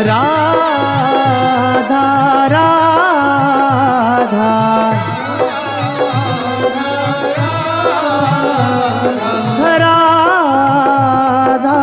राधा राधा राधा राधा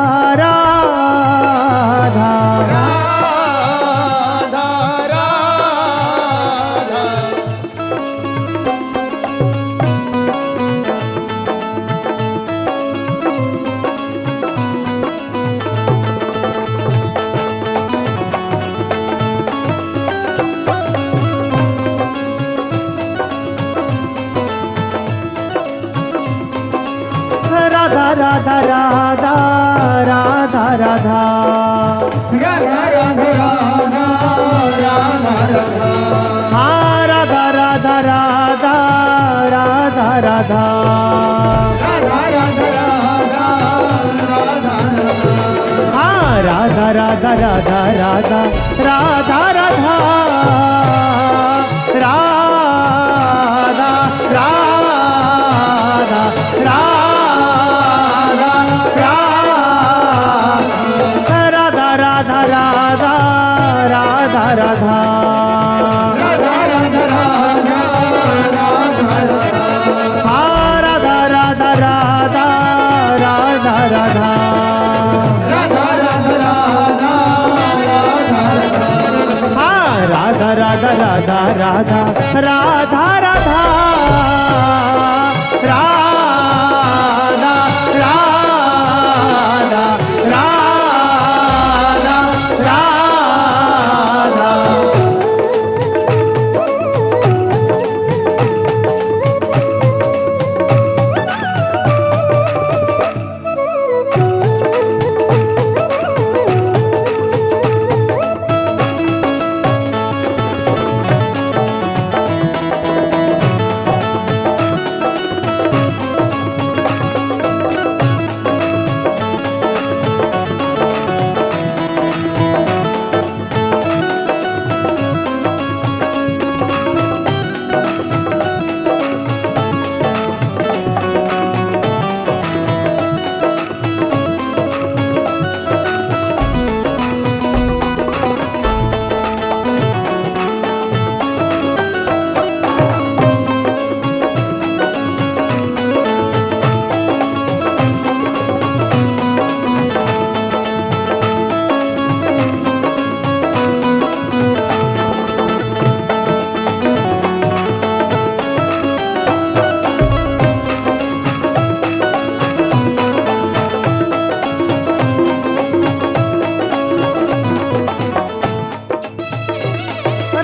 राधा राधा राधा राधा राधा राधा राधा हाँ राधा राधा राधा राधा राधा राधा राधा राधा राधा हाँ राधा राधा राधा राधा राधा राधा राधा राधा राधा राधा राधा राधा हाँ राधा राधा राधा राधा राधा हाँ राधा राधा राधा राधा राधा राधा राधा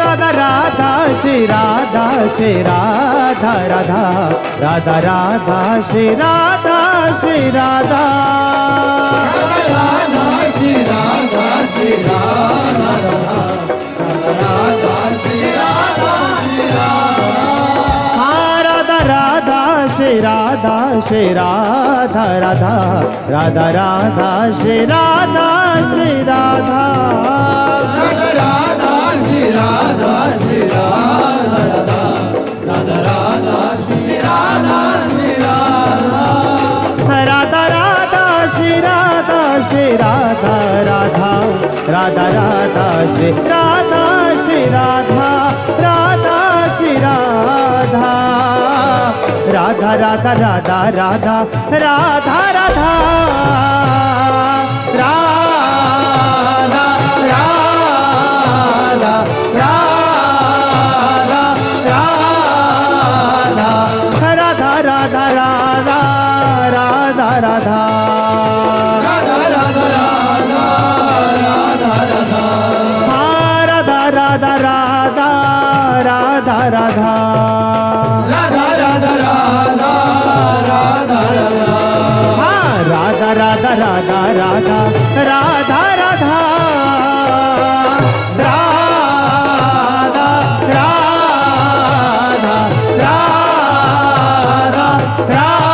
राधा राधा श्री राधा श्री राधा राधा राधा राधा श्री राधा श्री राधा राधा श्री राधा श्री राधा राधा श्री राधा श्री राधा हाँ राधा राधा श्री राधा श्री राधा राधा राधा राधा श्री राधा श्री राधा राधा राधा श्री राधा श्री राधा राधा राधा श्री राधा श्री राधा राधा राधा श्री राधा श्री राधा राधा राधा राधा श्री राधा श्री राधा राधा श्री राधा राधा राधा राधा राधा राधा राधा राधा राधा राधा राधा राधा राधा राधा हाँ राधा राधा राधा राधा राधा हाँ राधा राधा राधा राधा राधा राधा राधा राधा राधा राधा